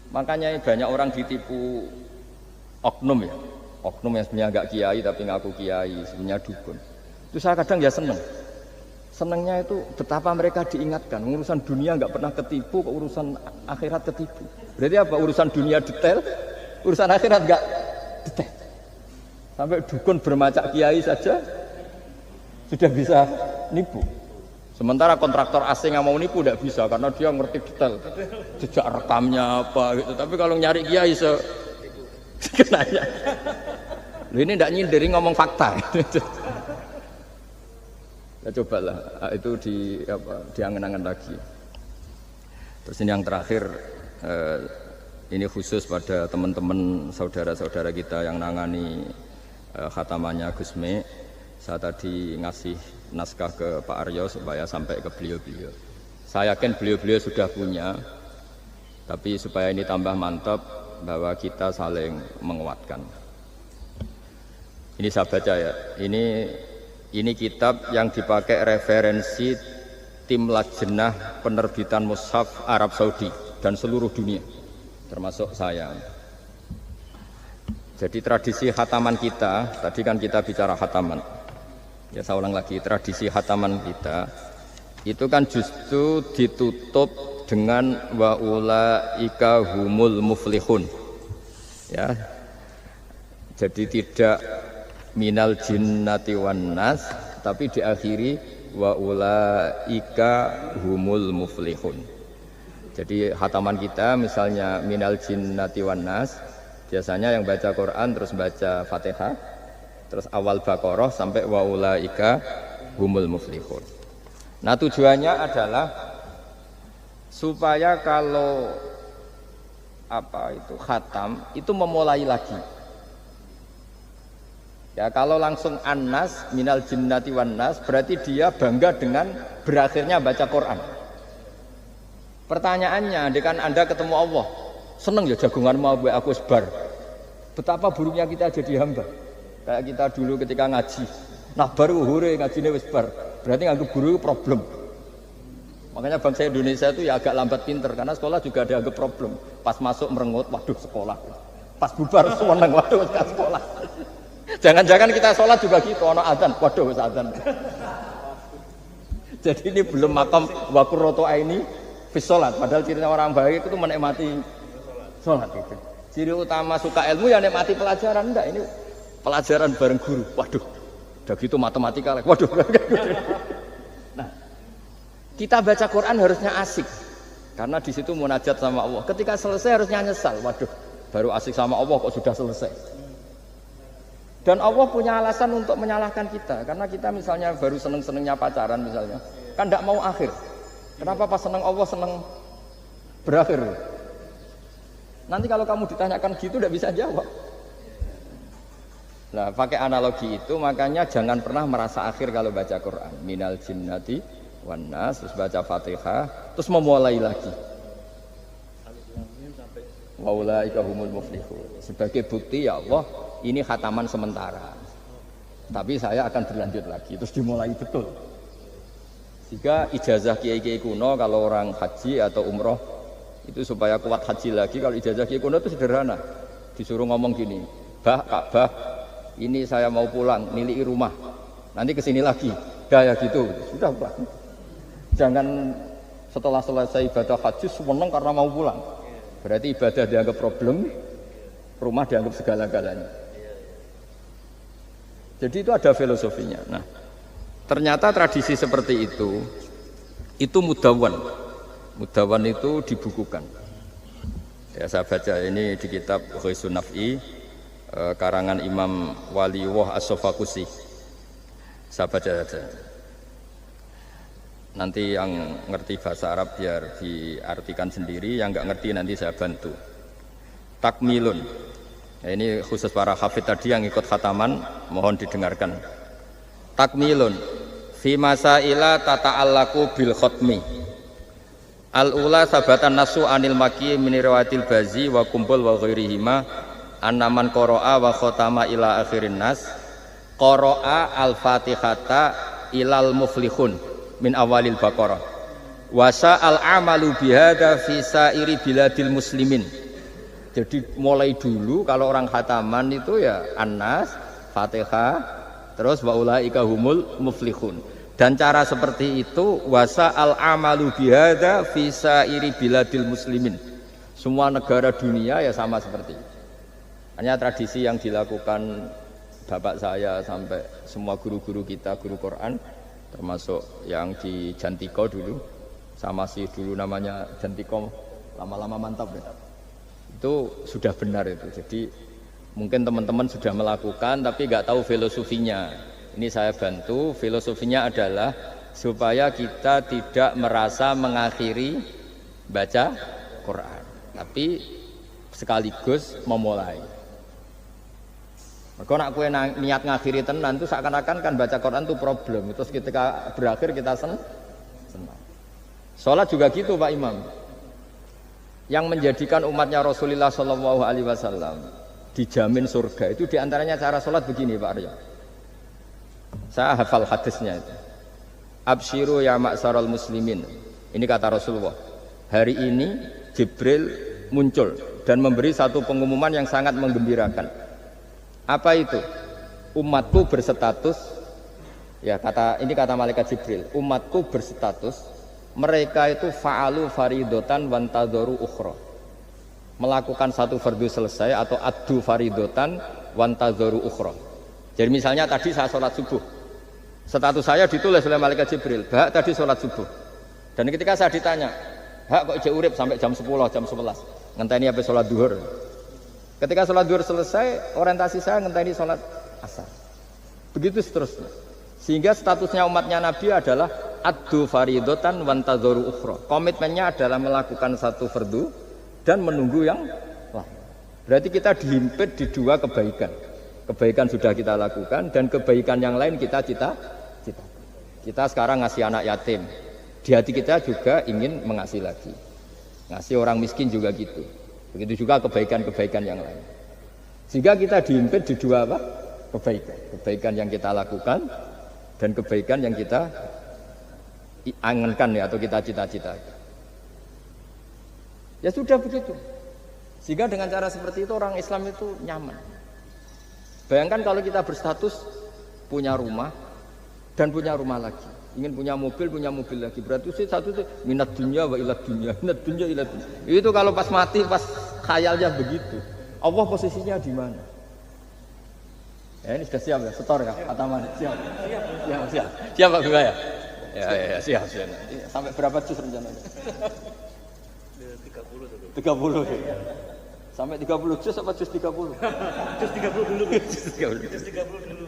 Makanya banyak orang ditipu oknum ya, oknum yang sebenarnya agak kiai tapi ngaku kiai, sebenarnya dukun. Itu saya kadang ya seneng. Senengnya itu betapa mereka diingatkan, urusan dunia nggak pernah ketipu, kok urusan akhirat ketipu. Berarti apa? Urusan dunia detail, urusan akhirat nggak detail. Sampai dukun bermacak kiai saja sudah bisa nipu. Sementara kontraktor asing yang mau nipu tidak bisa karena dia ngerti detail jejak rekamnya apa gitu. Tapi kalau nyari kiai sekenanya, ini tidak nyindirin ngomong fakta. Ya cobalah itu diangen-angen lagi. Terus ini yang terakhir, ini khusus pada teman-teman saudara-saudara kita yang nangani khatamannya Gusme. Saya tadi ngasih naskah ke Pak Aryo supaya sampai ke beliau-beliau. Saya yakin beliau-beliau sudah punya, tapi supaya ini tambah mantap bahwa kita saling menguatkan. Ini saya baca ya. Ini kitab yang dipakai referensi tim lajnah penerbitan mushaf Arab Saudi dan seluruh dunia, termasuk saya. Jadi tradisi khataman kita, tadi kan kita bicara khataman. Ya saya ulang lagi, tradisi khataman kita itu kan justru ditutup dengan wa ulaika humul muflihun. Ya. Jadi tidak minal jinnati wan nas, tapi diakhiri wa ulaika humul muflihun. Jadi khataman kita misalnya minal jinnati wan nas, biasanya yang baca Quran terus baca Fatihah, terus awal Baqarah sampai wa ulaika humul muflihun. Nah, tujuannya adalah supaya kalau khatam itu memulai lagi. Ya, kalau langsung An-Nas minal jinnati wan nas berarti dia bangga dengan berakhirnya baca Quran. Pertanyaannya, kan Anda ketemu Allah, seneng ya jagungan mau aku sebar. Betapa buruknya kita jadi hamba. Kayak kita dulu ketika ngaji, nah baru hore ngajine wis bar, berarti nganggep guru problem. Makanya bangsa Indonesia itu ya agak lambat pinter, karena sekolah juga dianggap problem. Pas masuk merengut, waduh sekolah. Pas bubar seneng, waduh wis sekolah. Jangan-jangan kita sholat juga gitu, ono adzan, waduh wis adzan. Jadi ini belum makam wa qurratu aini fi sholat, padahal cirinya orang baik itu menikmati sholat itu. Ciri utama suka ilmu ya nikmati pelajaran, enggak ini pelajaran bareng guru, waduh, udah gitu matematika lagi, waduh. Nah, kita baca Quran harusnya asik, karena di situ munajat sama Allah. Ketika selesai harusnya nyesal, waduh, baru asik sama Allah kok sudah selesai. Dan Allah punya alasan untuk menyalahkan kita, karena kita misalnya baru seneng-senengnya pacaran misalnya, kan tidak mau akhir. Kenapa pas seneng Allah seneng berakhir? Nanti kalau kamu ditanyakan gitu tidak bisa jawab. Nah, pakai analogi itu makanya jangan pernah merasa akhir kalau baca Quran. Minal jinnati wan nas, terus baca Fatihah, terus memulai lagi. Wa ulaika humul muflihun. Sebagai bukti ya Allah, ini khataman sementara. Tapi saya akan berlanjut lagi, terus dimulai betul. Jika ijazah kiai-kiai kuno kalau orang haji atau umroh itu supaya kuat haji lagi, kalau ijazah kiai kuno itu sederhana. Disuruh ngomong gini, "Bah, Ka'bah, ini saya mau pulang, nilai rumah, nanti kesini lagi." Ya gitu, sudah pulang. Jangan setelah selesai ibadah haji seneng karena mau pulang. Berarti ibadah dianggap problem, rumah dianggap segala-galanya. Jadi itu ada filosofinya. Nah, ternyata tradisi seperti itu mudawan. Mudawan itu dibukukan. Ya, saya baca ini di kitab Ghaisun Naf'i, karangan Imam Waliullah As-Sofaqusi. Saya baca saja. Nanti yang ngerti bahasa Arab biar diartikan sendiri, yang nggak ngerti nanti saya bantu. Takmilun. Ya, ini khusus para hafid tadi yang ikut khataman, mohon didengarkan. Takmilun. Fi masaila tata'allaku bil khotmi. Al-ula sabatan nasu anil maki min riwayatil bazi wa kumpul wa ghairihima annaman qara'a wa khatama ila akhirin nas qara'a al-fatihata ilal muflihun min awalil Baqarah. Wasa al amalu bihada fi sairi biladil muslimin. Jadi mulai dulu kalau orang khataman itu ya An-Nas, Fatihah, terus wa ulaika humul muflihun. Dan cara seperti itu wasa al amalu bihada fi sairi biladil muslimin. Semua negara dunia ya sama seperti itu. Hanya tradisi yang dilakukan bapak saya sampai semua guru-guru kita, guru Quran, termasuk yang di Jantiko dulu, sama sih dulu namanya Jantiko, lama-lama mantap ya. Itu sudah benar itu. Jadi mungkin teman-teman sudah melakukan tapi nggak tahu filosofinya. Ini saya bantu. Filosofinya adalah supaya kita tidak merasa mengakhiri baca Quran, tapi sekaligus memulai. Kalau nak kue niat ngakhiri tenan itu seakan-akan kan baca Quran itu problem. Terus ketika berakhir kita senang. Sholat juga gitu Pak Imam. Yang menjadikan umatnya Rasulullah Shallallahu Alaihi Wasallam dijamin surga itu diantaranya cara sholat begini Pak Arya. Saya hafal hadisnya itu. Absyiru ya ma'syaral muslimin. Ini kata Rasulullah. Hari ini Jibril muncul dan memberi satu pengumuman yang sangat menggembirakan. Apa itu? Umatku berstatus, ya ini kata malaikat Jibril. Umatku berstatus, mereka itu fa'alu faridotan wantadharu ukhra. Melakukan satu fardu selesai atau addu faridotan wantadharu ukhra. Jadi misalnya tadi saya sholat subuh, status saya ditulis oleh malaikat Jibril, Hak tadi sholat subuh. Dan ketika saya ditanya, Hak kok ijek urip sampai jam 10, jam 11, ngenteni apa sholat duhur. Ketika sholat duhur selesai, orientasi saya ngenteni sholat asar. Begitu seterusnya. Sehingga statusnya umatnya Nabi adalah addu faridotan wantadharu ukhra. Komitmennya adalah melakukan satu fardu dan menunggu yang lain. Berarti kita dihimpit di dua kebaikan. Kebaikan sudah kita lakukan dan kebaikan yang lain kita cita. Kita sekarang ngasih anak yatim. Di hati kita juga ingin mengasih lagi. Ngasih orang miskin juga gitu. Begitu juga kebaikan-kebaikan yang lain. Sehingga kita dihimpit di dua apa? Kebaikan. Kebaikan yang kita lakukan dan kebaikan yang kita angankan ya, atau kita cita-cita. Ya sudah begitu. Sehingga dengan cara seperti itu orang Islam itu nyaman. Bayangkan kalau kita berstatus punya rumah dan punya rumah lagi, ingin punya mobil lagi, berarti satu itu minat dunia wa ilat dunia, minat dunia ilat dunia. Itu kalau pas mati, pas khayalnya begitu, Allah posisinya di mana? Ya ini sudah siap ya, setor ya, Ataman, siap Pak Bunga ya? Ya, siap. Sampai berapa juz rencananya? 30 ya. Sampai 30 juz apa juz 30? Juz 30 dulu. Juz 30 dulu.